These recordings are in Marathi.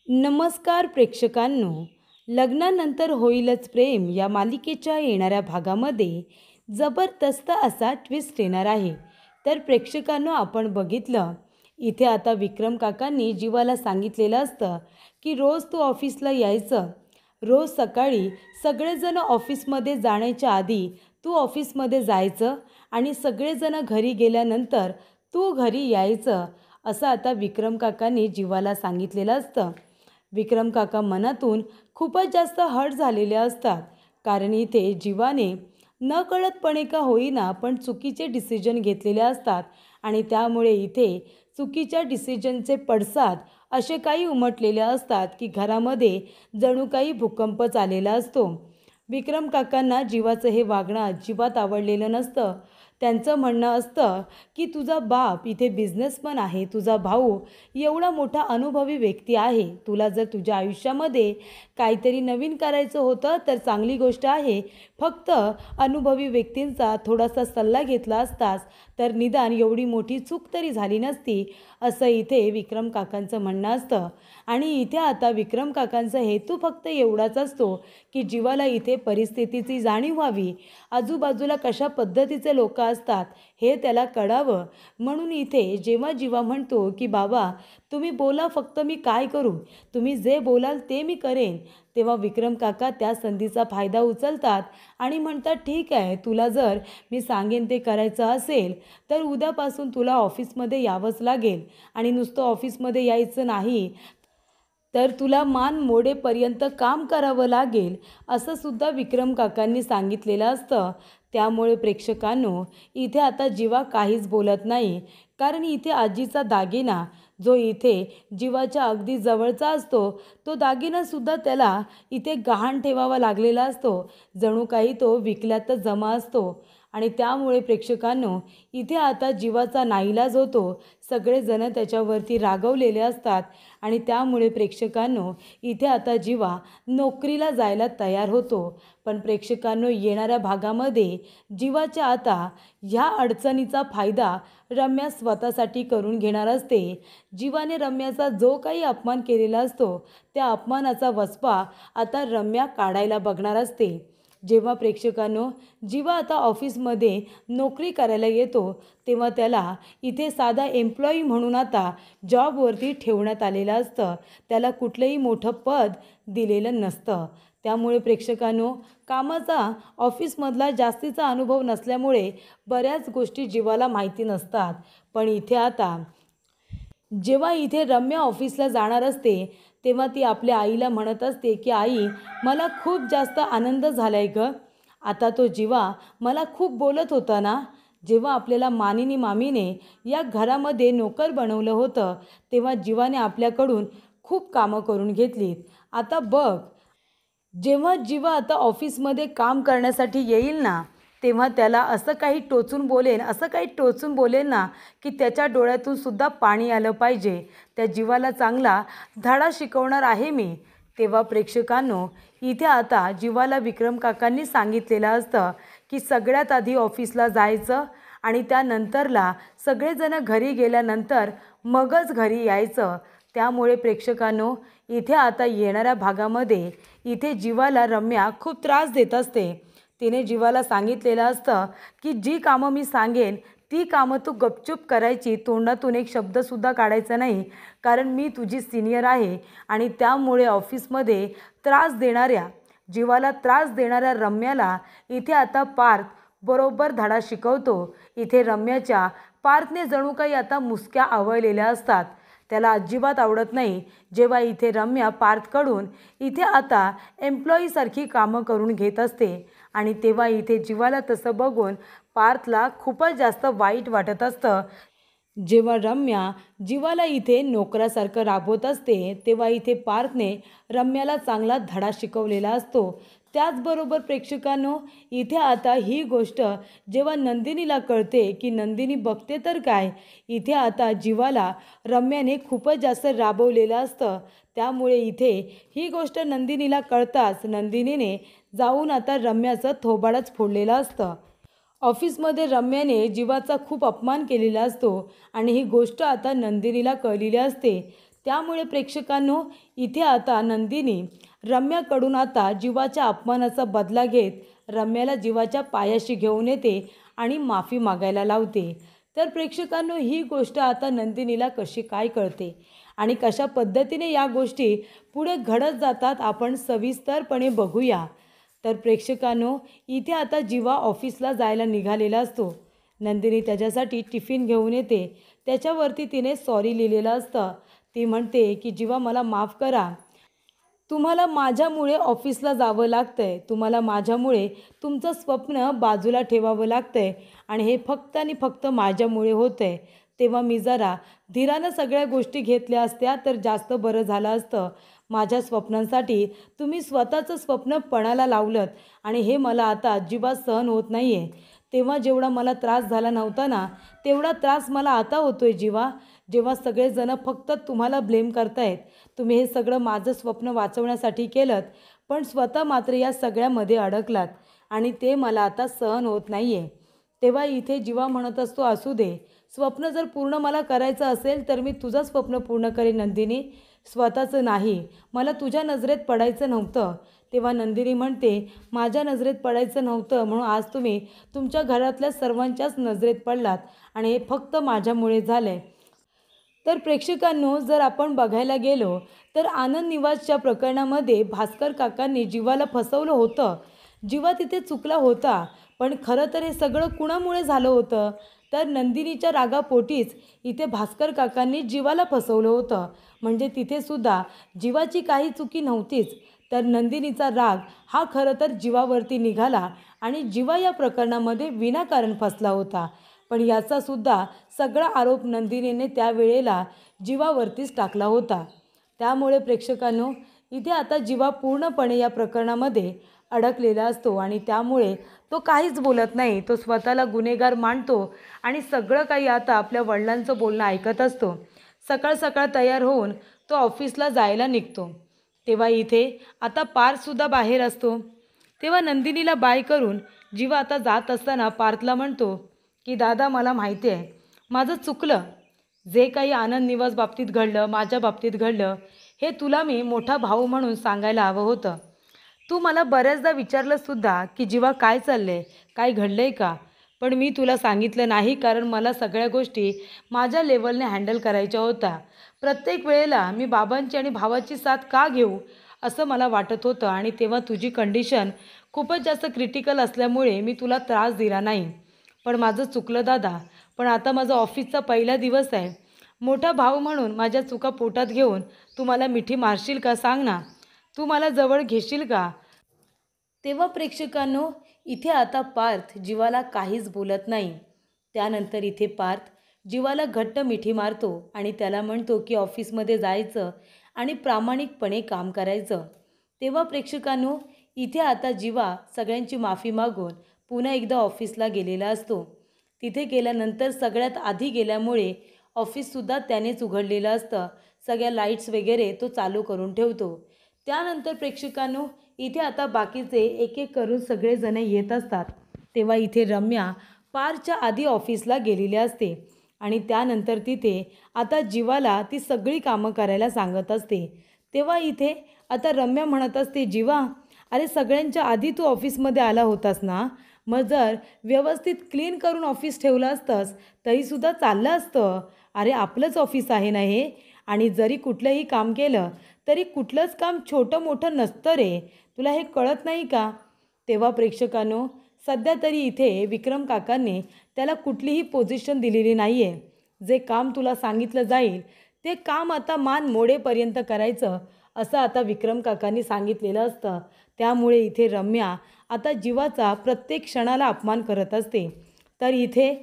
नमस्कार प्रेक्षकांनो, लग्नानंतर होईलच प्रेम या मालिकेच्या येणाऱ्या भागामध्ये जबरदस्त असा ट्विस्ट येणार आहे. तर प्रेक्षकांनो, आपण बघितलं इथे आता विक्रम काकांनी जीवाला सांगितलेलं असतं की रोज तू ऑफिसला यायचं. रोज सकाळी सगळेजण ऑफिसमध्ये जाण्याच्या आधी तू ऑफिसमध्ये जायचं आणि सगळेजण घरी गेल्यानंतर तू घरी यायचं, असं आता विक्रम काकांनी जीवाला सांगितलेलं असतं. विक्रम काका मनातून खूपच जास्त हर्ट झालेले असतात, कारण इथे जीवाने नकळतपणे का होईना पण चुकीचे डिसिजन घेतलेले असतात आणि त्यामुळे इथे चुकीच्या डिसिजनचे पडसाद असे काही उमटलेले असतात की घरामध्ये जणू काही भूकंपच आलेला असतो. विक्रम काकांना जीवाचं हे वागणं अजिबात आवडलेलं नसतं. त्यांचं म्हणणं असतं की तुझा बाप इथे बिझनेसमन आहे, तुझा भाऊ एवढा मोठा अनुभवी व्यक्ती आहे. तुला जर तुझ्या आयुष्यामध्ये काहीतरी नवीन करायचं होतं तर चांगली गोष्ट आहे. फक्त अनुभवी व्यक्तींचा थोडासा सल्ला घेतला असतास तर निदान एवढी मोठी चूक तरी झाली नसती, असं इथे विक्रम काकांचं म्हणणं असतं. आणि इथे आता विक्रम काकांचा हेतू फक्त एवढाच असतो की जीवाला इथे परिस्थितीची जाणीव व्हावी, आजूबाजूला कशा पद्धतीचे लोक असतात हे त्याला कळावं. म्हणून इथे जेव्हा जीवा म्हणतो की बाबा तुम्ही बोला, फक्त मी काय करू, तुम्ही जे बोलाल ते मी करेन, तेव्हा विक्रम काका त्या संधीचा फायदा उचलतात आणि म्हणतात ठीक आहे, तुला जर मी सांगेन ते करायचं असेल तर उद्यापासून तुला ऑफिसमध्ये यावंच लागेल आणि नुसतं ऑफिसमध्ये यायचं नाही तर तुला मान मोडेपर्यंत काम करावं लागेल, असं सुद्धा विक्रम काकांनी सांगितलेलं असतं. त्यामुळे प्रेक्षकांनो, इथे आता जीवा काहीच बोलत नाही, कारण इथे आजीचा दागिना जो इथे जीवाच्या अगदी जवळचा असतो तो दागिनासुद्धा त्याला इथे गहाण ठेवावा लागलेला असतो, जणू काही तो विकल्यातच जमा असतो. आणि त्यामुळे प्रेक्षकांनो, इथे आता जीवाचा नाईलाज होतो. सगळेजण त्याच्यावरती रागवलेले असतात आणि त्यामुळे प्रेक्षकांनो, इथे आता जीवा नोकरीला जायला तयार होतो. पण प्रेक्षकांनो, येणाऱ्या भागामध्ये जीवाच्या आता ह्या अडचणीचा फायदा रम्या स्वतःसाठी करून घेणार असते. जीवाने रम्याचा जो काही अपमान केलेला असतो त्या अपमानाचा वचपा आता रम्या काढायला बघणार असते. जेव्हा प्रेक्षकांनो, जीवा आता ऑफिसमध्ये नोकरी करायला येतो तेव्हा त्याला इथे साधा एम्प्लॉई म्हणून आता जॉबवरती ठेवण्यात आलेलं असतं. त्याला कुठलंही मोठं पद दिलेलं नसतं. त्यामुळे प्रेक्षकांनो, कामाचा ऑफिसमधला जास्तीचा अनुभव नसल्यामुळे बऱ्याच गोष्टी जीवाला माहिती नसतात. पण इथे आता जेव्हा इथे रम्या ऑफिसला जाणार असते तेव्हा ती आपल्या आईला म्हणत असते की आई, मला खूप जास्त आनंद झालाय गं. आता तो जीवा मला खूप बोलत होता ना, जेव्हा आपल्याला मानिनी मामीने या घरामध्ये नोकर बनवलं होतं तेव्हा जीवाने आपल्याकडून खूप कामं करून घेतलीत. आता बघ, जेव्हा जीवा आता ऑफिसमध्ये काम करण्यासाठी येईल ना तेव्हा त्याला असं काही टोचून बोलेन, असं काही टोचून बोलेन ना की त्याच्या डोळ्यातून सुद्धा पाणी आलं पाहिजे. त्या जीवाला चांगला धडा शिकवणार आहे मी. तेव्हा प्रेक्षकांनो, इथे आता जीवाला विक्रम काकांनी सांगितलेलं असतं की सगळ्यात आधी ऑफिसला जायचं आणि त्यानंतरला सगळेजण घरी गेल्यानंतर मगच घरी यायचं. त्यामुळे प्रेक्षकांनो, इथे आता येणाऱ्या भागामध्ये इथे जीवाला रम्या खूप त्रास देत असते. तिने जीवाला सांगितलेलं असतं की जी कामं मी सांगेन ती कामं तू गपचूप करायची, तोंडातून एक शब्दसुद्धा काढायचा नाही, कारण मी तुझी सिनियर आहे. आणि त्यामुळे ऑफिसमध्ये जीवाला त्रास देणाऱ्या रम्याला इथे आता पार्थ बरोबर धडा शिकवतो. इथे रम्याच्या पार्थने जणू काही आता मुसक्या आवळलेल्या असतात. त्याला अजिबात आवडत नाही जेव्हा इथे रम्या पार्थकडून इथे आता एम्प्लॉईसारखी कामं करून घेत असते. आणि तेव्हा इथे जीवाला तसं बघून पार्थला खूपच जास्त वाईट वाटत असतं. जेव्हा रम्या जीवाला इथे नोकरासारखं राबवत असते तेव्हा इथे पार्थने रम्याला चांगला धडा शिकवलेला असतो. त्याचबरोबर प्रेक्षकांनो, इथे आता ही गोष्ट जेव्हा नंदिनीला कळते की नंदिनी बघते तर काय, इथे आता जीवाला रम्याने खूपच जास्त राबवलेलं असतं. त्यामुळे इथे ही गोष्ट नंदिनीला कळताच नंदिनीने जाऊन आता रम्याचं थोबाडच फोडलेलं असतं. ऑफिसमध्ये रम्याने जीवाचा खूप अपमान केलेला असतो आणि ही गोष्ट आता नंदिनीला कळलेली असते. त्यामुळे प्रेक्षकांनो इथे आता नंदिनी रम्याकडून आता जीवाच्या अपमानाचा बदला घेत रम्याला जीवाच्या पायाशी घेऊन येते आणि माफी मागायला लावते। तर प्रेक्षकांनो ही गोष्ट आता नंदिनीला कशी काय कळते आणि कशा पद्धतीने या गोष्टी पुढे घडत जातात आपण सविस्तरपणे बघूया। तर प्रेक्षकांनो इथे आता जीवा ऑफिसला जायला निघालेला असतो। नंदिनी त्याच्यासाठी टिफिन घेऊन येते, त्याच्यावरती तिने सॉरी लिहिलेलं असतं। ती म्हणते की जीवा मला माफ करा, तुम्हाला माझ्यामुळे ऑफिसला जावं लागतंय, तुम्हाला माझ्यामुळे तुमचं स्वप्न बाजूला ठेवावं लागतंय आणि हे फक्त आणि फक्त माझ्यामुळे होतंय। तेव्हा मी जरा धीरानं सगळ्या गोष्टी घेतल्या असत्या तर जास्त बरं झालं असतं। माझ्या स्वप्नांसाठी तुम्ही स्वतःचं स्वप्न पणाला लावलंत आणि हे मला आता अजिबात सहन होत नाही आहे। तेव्हा जेवढा मला त्रास झाला नव्हता ना तेवढा त्रास मला आता होतोय जीवा, जेव्हा सगळेजण फक्त तुम्हाला ब्लेम करतायत। तुम्ही हे सगळं माझं स्वप्न वाचवण्यासाठी केलं पण स्वतः मात्र या सगळ्यामध्ये अडकलात आणि ते मला आता सहन होत नाही आहे। तेव्हा इथे जीवा म्हणत असतो असू दे, स्वप्न जर पूर्ण मला करायचं असेल तर मी तुझं स्वप्न पूर्ण करेन नंदिनी, स्वतःचं नाही। मला तुझ्या नजरेत पडायचं नव्हतं। तेव्हा नंदिनी म्हणते माझ्या नजरेत पडायचं नव्हतं म्हणून आज तुम्ही तुमच्या घरातल्या सर्वांच्याच नजरेत पडलात आणि हे फक्त माझ्यामुळे झालं आहे। तर प्रेक्षकांनो जर आपण बघायला गेलो तर आनंद निवासच्या प्रकरणामध्ये भास्कर काकांनी जीवाला फसवलं होतं। जीवा तिथे चुकला होता पण खरं तर हे सगळं कुणामुळे झालं होतं तर नंदिनीच्या रागापोटीच इथे भास्कर काकांनी जीवाला फसवलं होतं। म्हणजे तिथे सुद्धा जीवाची काही चुकी नव्हतीच, तर नंदिनीचा राग हा खरं तर जीवावरती निघाला आणि जीवा या प्रकरणामध्ये विनाकारण फसला होता। पण याचा सुद्धा सगळा आरोप नंदिनीने त्यावेळेला जीवावरतीच टाकला होता। त्यामुळे प्रेक्षकांनो इथे आता जीवा पूर्णपणे या प्रकरणामध्ये अडकलेला असतो आणि त्यामुळे तो काहीच बोलत नाही, तो स्वतःला गुन्हेगार मानतो आणि सगळं काही आता आपल्या वडिलांचं बोलणं ऐकत असतो। सकाळ सकाळ तयार होऊन तो ऑफिसला जायला निघतो। तेव्हा इथे आता पार्थसुद्धा बाहेर असतो। तेव्हा नंदिनीला बाय करून जीवा आता जात असताना पार्थला म्हणतो की दादा मला माहिती आहे माझं चुकलं, जे काही आनंद निवास बाबतीत घडलं माझ्या बाबतीत घडलं हे तुला मी मोठा भाऊ म्हणून सांगायला हवं होतं। तू मला बऱ्याचदा विचारलंसुद्धा की जीवा काय चाललंय, काय घडलंय का, पण मी तुला सांगितलं नाही कारण मला सगळ्या गोष्टी माझ्या लेवलने हँडल करायच्या होत्या। प्रत्येक वेळेला मी बाबांची आणि भावाची साथ का घेऊ असं मला वाटत होतं आणि तेव्हा तुझी कंडिशन खूपच जास्त क्रिटिकल असल्यामुळे मी तुला त्रास दिला नाही। पण माझं चुकलं दादा, पण आता माझा ऑफिसचा पहिला दिवस आहे, मोठा भाऊ म्हणून माझ्या चुका पोटात घेऊन तू मला मिठी मारशील का सांग ना, तू मला जवळ घेशील का। तेव्हा प्रेक्षकांनो इथे आता पार्थ जीवाला काहीच बोलत नाही। त्यानंतर इथे पार्थ जीवाला घट्ट मिठी मारतो आणि त्याला म्हणतो की ऑफिसमध्ये जायचं आणि प्रामाणिकपणे काम करायचं। तेव्हा प्रेक्षकांनो इथे आता जीवा सगळ्यांची माफी मागून पुन्हा एकदा ऑफिसला गेलेला असतो। तिथे गेल्यानंतर सगळ्यात आधी गेल्यामुळे ऑफिससुद्धा त्यानेच उघडलेलं असतं, सगळ्या लाईट्स वगैरे तो चालू करून ठेवतो। त्यानंतर प्रेक्षकांनो इथे आता बाकीचे एक एक करून सगळेजण येत असतात। तेव्हा इथे रम्या पारच्या आधी ऑफिसला गेलेली असते आणि त्यानंतर तिथे आता जीवाला ती सगळी कामं करायला सांगत असते। तेव्हा इथे आता रम्या म्हणत असते जीवा अरे सगळ्यांच्या आधी तू ऑफिसमध्ये आला होतास ना, मग जर व्यवस्थित क्लीन करून ऑफिस ठेवलं असतंस तरीसुद्धा चाललं असतं। अरे आपलंच ऑफिस आहे ना हे, आणि जरी कुठलंही काम केलं तरी कुठलंच काम छोटं मोठं नसतं रे, तुला हे कळत नाही का। तेव्हा प्रेक्षकांनो सध्या तरी इथे विक्रम काकांनी त्याला कुठलीही पोझिशन दिलेली नाही आहे। जे काम तुला सांगितलं जाईल ते काम आता मान मोडेपर्यंत करायचं असं आता विक्रम काकांनी सांगितलेलं असतं। त्यामुळे इथे रम्या आता जीवाचा प्रत्येक क्षणाला अपमान करत असते। तर इथे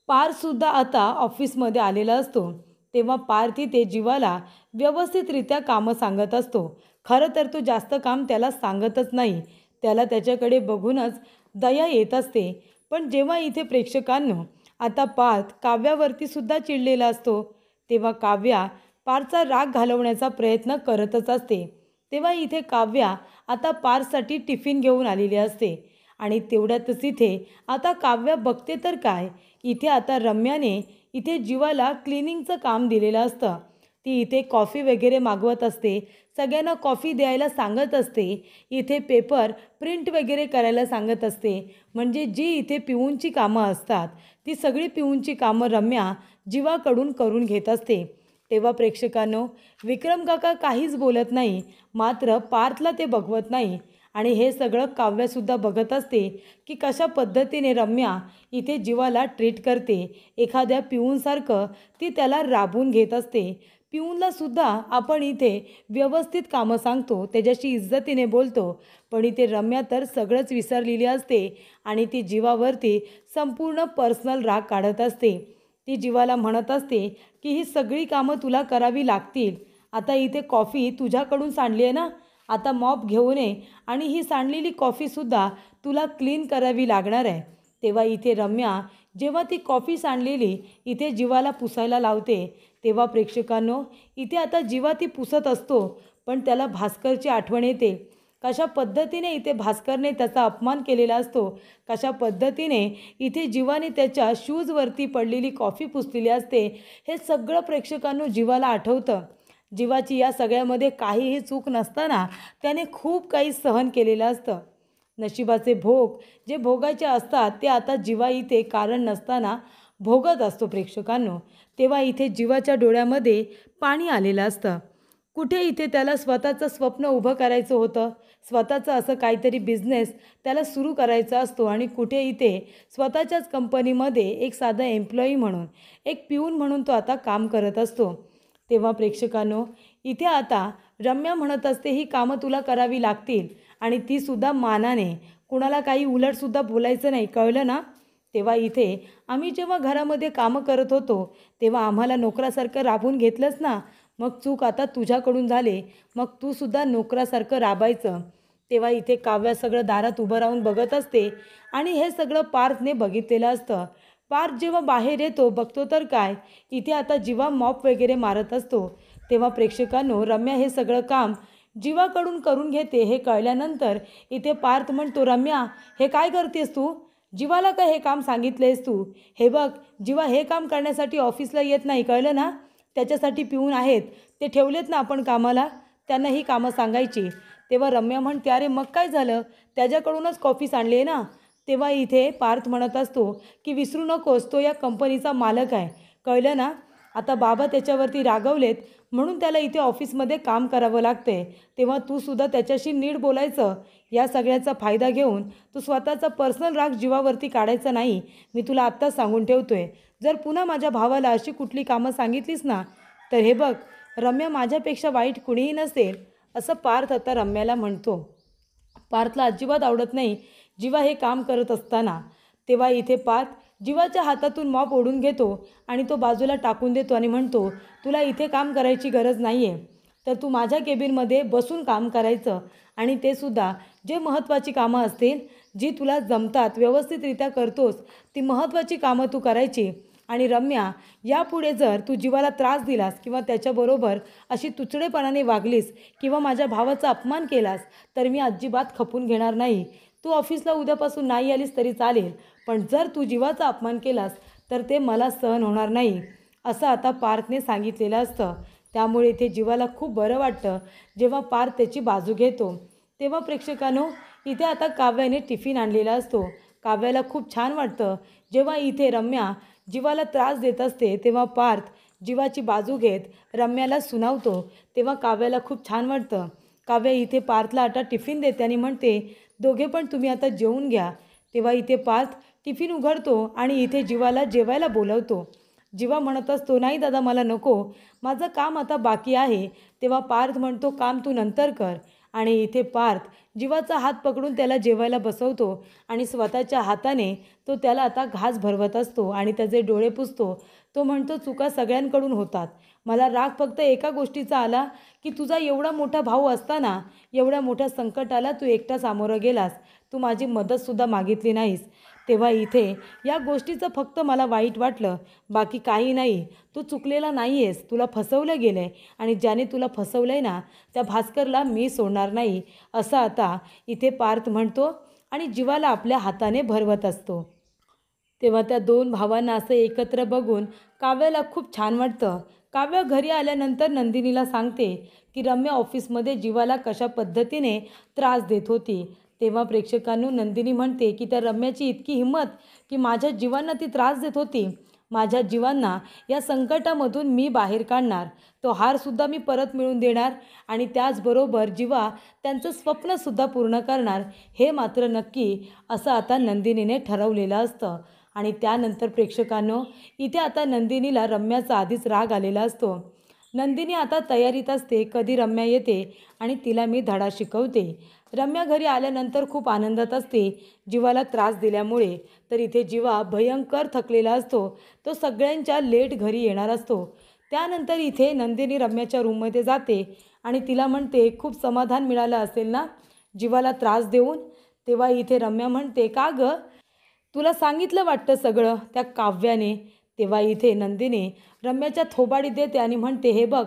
पार्थसुद्धा आता ऑफिसमध्ये आलेला असतो। तेव्हा पार्थ इथे जीवाला व्यवस्थितरित्या कामं सांगत असतो। खरं तर तो जास्त काम त्याला सांगतच नाही, त्याला त्याच्याकडे बघूनच दया येत असते। पण जेव्हा इथे प्रेक्षकांनो आता पार्थ काव्यावरती सुद्धा चिडलेला असतो तेव्हा काव्या पार्थचा राग घालवण्याचा प्रयत्न करतच असते। तेव्हा इथे काव्या आता पार्थसाठी टिफिन घेऊन आलेली असते आणि तेवढ्यातच इथे आता काव्या बघते तर काय, इथे आता रम्याने इथे जीवाला क्लिनिंगचं काम दिलेलं असतं। ती इथे कॉफी वगैरे मागवत असते, सगळ्यांना कॉफी द्यायला सांगत असते, इथे पेपर प्रिंट वगैरे करायला सांगत असते. म्हणजे जी इथे पिऊनची कामं असतात ती सगळी पिऊनची कामं रम्या जीवाकडून करून घेत असते. तेव्हा प्रेक्षकांनो, विक्रम काका काहीच बोलत नाही, मात्र पार्थला ते बघवत नाही. आणि हे सगळं काव्यसुद्धा बघत असते की कशा पद्धतीने रम्या इथे जीवाला ट्रीट करते. एखाद्या पिऊनसारखं ती त्याला राबवून घेत असते. पिऊनला सुद्धा आपण इथे व्यवस्थित कामं सांगतो, त्याच्याशी इज्जतीने बोलतो, पण इथे रम्या तर सगळंच विसरलेली असते आणि ती जीवावरती संपूर्ण पर्सनल राग काढत असते. ती जीवाला म्हणत असते की ही सगळी कामं तुला करावी लागतील. आता इथे कॉफी तुझ्याकडून सांडली आहे ना, आता मॉप घेऊन ये आणि ही सांडलेली कॉफीसुद्धा तुला क्लीन करावी लागणार आहे. तेव्हा इथे रम्या जेव्हा ती कॉफी सांडलेली इथे जीवाला पुसायला लावते, तेव्हा प्रेक्षकांनो, इथे आता जीवा ती पुसत असतो, पण त्याला भास्करची आठवण येते. कशा पद्धतीने इथे भास्करने त्याचा अपमान केलेला असतो, कशा पद्धतीने इथे जीवाने त्याच्या शूजवरती पडलेली कॉफी पुसलेली असते, हे सगळं प्रेक्षकांनो जीवाला आठवतं. जीवाची या सगळ्यामध्ये काहीही चूक नसताना त्याने खूप काही सहन केलेलं असतं. नशिबाचे भोग जे भोगायचे असतात ते आता जीवा इथे कारण नसताना भोगत असतो प्रेक्षकांनो. तेव्हा इथे जीवाच्या डोळ्यामध्ये पाणी आलेलं असतं. कुठे इथे त्याला स्वतःचं स्वप्न उभं करायचं होतं, स्वतःचं असं काहीतरी बिझनेस त्याला सुरू करायचा असतो, आणि कुठे इथे स्वतःच्याच कंपनीमध्ये एक साधा एम्प्लॉई म्हणून, एक पिऊन म्हणून तो आता काम करत असतो. तेव्हा प्रेक्षकांनो, इथे आता रम्या म्हणत असते ही कामं तुला करावी लागतील, आणि तीसुद्धा मानाने, कुणाला काही उलटसुद्धा बोलायचं नाही, कळलं ना. तेव्हा इथे आम्ही जेव्हा घरामध्ये कामं करत होतो तेव्हा आम्हाला नोकरासारखं राबवून घेतलंच ना, मग चूक आता तुझ्याकडून झाले, मग तूसुद्धा नोकरासारखं राबायचं. तेव्हा इथे काव्या सगळं दारात उभं राहून बघत असते, आणि हे सगळं पार्थने बघितलेलं असतं. पार्थ जेव्हा बाहेर येतो बघतो तर काय, इथे आता जीवा मॉप वगैरे मारत असतो. तेव्हा प्रेक्षकांनो, रम्या हे सगळं काम जीवाकडून करून घेते हे कळल्यानंतर इथे पार्थ म्हणतो, रम्या हे काय करतेस तू, जीवाला काय हे काम सांगितलेस तू, हे बघ जीवा हे काम करण्यासाठी ऑफिसला येत नाही, कळलं ना. त्याच्यासाठी पिऊन आहेत, ते ठेवलेत ना आपण कामाला, त्यांना ही कामं सांगायची. तेव्हा रम्या म्हणते, अरे मग काय झालं, त्याच्याकडूनच कॉफी सांडली आहे ना. तेव्हा इथे पार्थ म्हणत असतो की विसरू नकोस, तो या कंपनीचा मालक आहे, कळलं ना. आता बाबा त्याच्यावरती रागवलेत म्हणून त्याला इथे ऑफिसमध्ये काम करावं लागते. तेव्हा तू सुद्धा त्याच्याशी नीट बोलायचं. या सगळ्याचा फायदा घेऊन तू स्वतःचा पर्सनल राग जीवावरती काढायचा नाही, मी तुला आत्ताच सांगून ठेवतोय. जर पुन्हा माझ्या भावाला अशी कुठली कामं सांगितलीस ना, तर हे बघ, रम्या माझ्यापेक्षा वाईट कुणीही नसेल, असं पार्थ आता रम्याला म्हणतो. पार्थला अजिबात आवडत नाही जीवा हे काम करत असताना. तेव्हा इथे पार्थ जीवाच्या हातातून मॉप ओढून घेतो आणि तो बाजूला टाकून देतो आणि म्हणतो, तुला इथे काम करायची गरज नाही आहे, तर तू माझ्या केबिनमध्ये बसून काम करायचं, आणि ते सुद्धा जे महत्त्वाची कामं असतील, जी तुला जमतात, व्यवस्थितरित्या करतोस, ती महत्त्वाची कामं तू करायची. आणि रम्या, यापुढे जर तू जीवाला त्रास दिलास किंवा त्याच्याबरोबर अशी तुचडेपणाने वागलीस किंवा माझ्या भावाचा अपमान केलास, तर मी अजिबात खपून घेणार नाही. तू ऑफिसला उद्यापासून नाही आलीस तरी चालेल, पण जर तू जीवाचा अपमान केलास तर ते मला सहन होणार नाही, असं आता पार्थने सांगितलेलं असतं. त्यामुळे इथे जीवाला खूप बरं वाटतं जेव्हा पार्थ त्याची बाजू घेतो. तेव्हा प्रेक्षकांनो, इथे आता काव्याने टिफिन आणलेला असतो. काव्याला खूप छान वाटतं जेव्हा इथे रम्या जीवाला त्रास देत असते, तेव्हा पार्थ जीवाची बाजू घेत रम्याला सुनावतो. तेव्हा काव्याला खूप छान वाटतं. काव्या इथे पार्थला आता टिफिन देते आणि म्हणते, दोघे पण तुम्ही आता जेवून घ्या. तेव्हा इथे पार्थ टिफिन उघडतो आणि इथे जीवाला जेवायला बोलवतो. जीवा म्हणत असतो, नाही दादा मला नको, माझं काम आता बाकी आहे. तेव्हा पार्थ म्हणतो, काम तू नंतर कर. आणि इथे पार्थ जीवाचा हात पकडून त्याला जेवायला बसवतो आणि स्वतःच्या हाताने तो त्याला आता घास भरवत असतो आणि त्याचे डोळे पुसतो. तो म्हणतो, चुका सगळ्यांकडून होतात, मला राग फक्त एका गोष्टीचा आला की तुझा एवढा मोठा भाऊ असताना एवढ्या मोठ्या संकटाला तू एकटा सामोरं गेलास, तू माझी मदतसुद्धा मागितली नाहीस. तेव्हा इथे या गोष्टीचं फक्त मला वाईट वाटलं, बाकी काही नाही. तू चुकलेला नाही आहेस, तुला फसवलं गेलं आहे, आणि ज्याने तुला फसवलं आहे ना, त्या भास्करला मी सोडणार नाही, असं आता इथे पार्थ म्हणतो आणि जीवाला आपल्या हाताने भरवत असतो. तेव्हा त्या दोन भावांना असं एकत्र बघून काव्याला खूप छान वाटतं. काव्या घरी आल्यानंतर नंदिनीला सांगते की रम्या ऑफिसमध्ये जीवाला कशा पद्धतीने त्रास देत होती. तेव्हा प्रेक्षकांनो नंदिनी म्हणते की त्या रम्याची इतकी हिंमत की माझ्या जीवांना ती त्रास देत होती. माझ्या जीवांना या संकटामधून मी बाहेर काढणार. तो हारसुद्धा मी परत मिळवून देणार आणि त्याचबरोबर जीवा त्यांचं स्वप्नसुद्धा पूर्ण करणार. हे मात्र नक्की असं आता नंदिनीने ठरवलेलं असतं. आणि त्यानंतर प्रेक्षकांनो इथे आता नंदिनीला रम्याचा आधीच राग आलेला असतो. नंदिनी आता तयारीत असते कधी रम्या येते आणि तिला मी धडा शिकवते. रम्या घरी आल्यानंतर खूप आनंदात असते जीवाला त्रास दिल्यामुळे. तर इथे जीवा भयंकर थकलेला असतो. तो सगळ्यांच्या लेट घरी येणार असतो. त्यानंतर इथे नंदिनी रम्याच्या रूममध्ये जाते आणि तिला म्हणते खूप समाधान मिळालं असेल ना जीवाला त्रास देऊन. तेव्हा इथे रम्या म्हणते का गं, तुला सांगितलं वाटतं सगळं त्या काव्याने. तेव्हा इथे नंदिनी रम्याच्या थोबाडी देते आणि म्हणते हे बघ,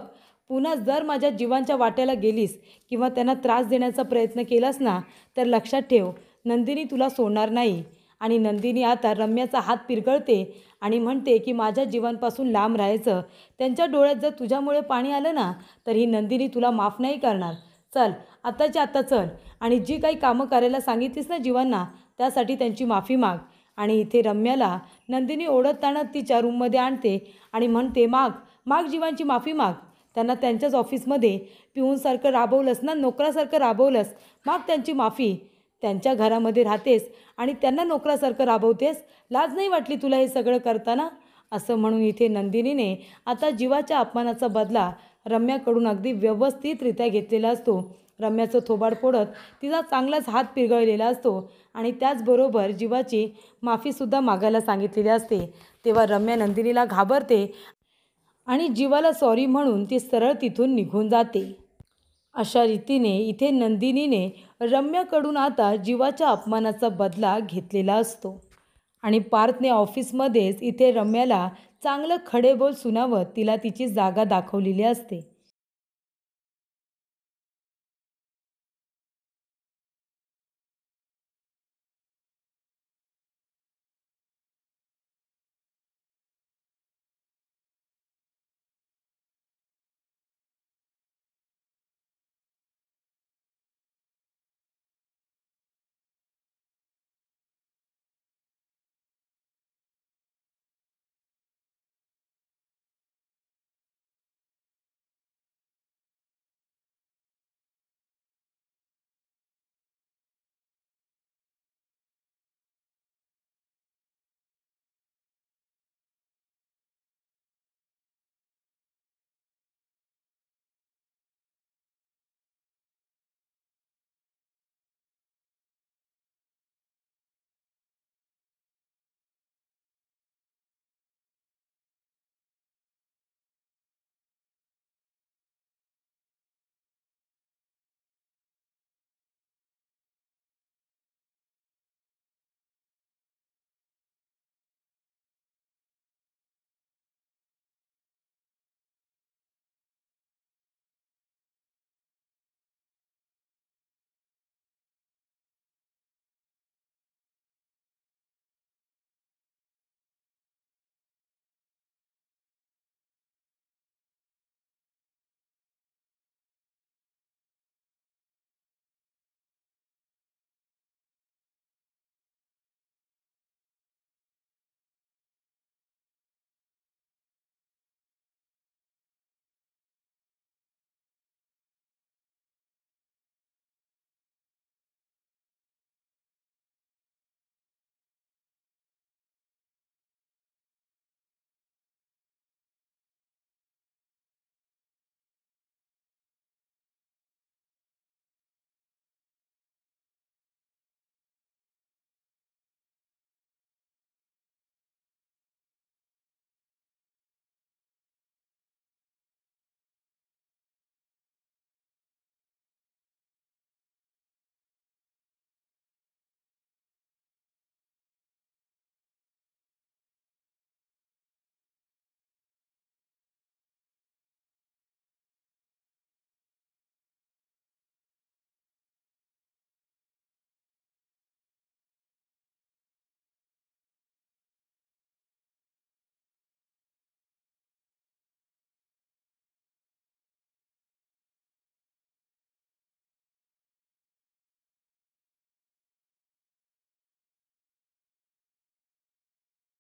पुन्हा जर माझ्या जीवांच्या वाट्याला गेलीस किंवा त्यांना त्रास देण्याचा प्रयत्न केलास ना तर लक्षात ठेव नंदिनी तुला सोडणार नाही. आणि नंदिनी आता रम्याचा हात पिरगळते आणि म्हणते की माझ्या जीवांपासून लांब राहायचं. त्यांच्या डोळ्यात जर तुझ्यामुळे पाणी आलं ना तर ही नंदिनी तुला माफ नाही करणार. चल आत्ताच्या आत्ता चल आणि जी काही कामं करायला सांगितलीस ना जीवांना त्यासाठी त्यांची माफी माग. आणि इथे रम्याला नंदिनी ओढताना तिच्या रूममध्ये आणते आणि म्हणते माग माग जीवांची माफी माग. त्यांना त्यांच्याच ऑफिसमध्ये पिऊनसारखं राबवलंस ना, नोकरासारखं राबवलंस, माग त्यांची माफी. त्यांच्या घरामध्ये राहतेस आणि त्यांना नोकरासारखं राबवतेस. लाज नाही वाटली तुला हे सगळं करताना. असं म्हणून इथे नंदिनीने आता जीवाच्या अपमानाचा बदला रम्याकडून अगदी व्यवस्थितरित्या घेतलेला असतो. रम्याचं थोबाड फोडत तिचा चांगलाच हात पिरगळलेला असतो आणि त्याचबरोबर जीवाची माफीसुद्धा मागायला सांगितलेली असते. तेव्हा रम्या नंदिनीला घाबरते आणि जीवाला सॉरी म्हणून ती सरळ तिथून निघून जाते. अशा रीतीने इथे नंदिनीने रम्याकडून आता जीवाच्या अपमानाचा बदला घेतलेला असतो. आणि पार्थने ऑफिसमध्येच इथे रम्याला चांगलं खडेबोल सुनावत तिला तिची जागा दाखवलेली असते.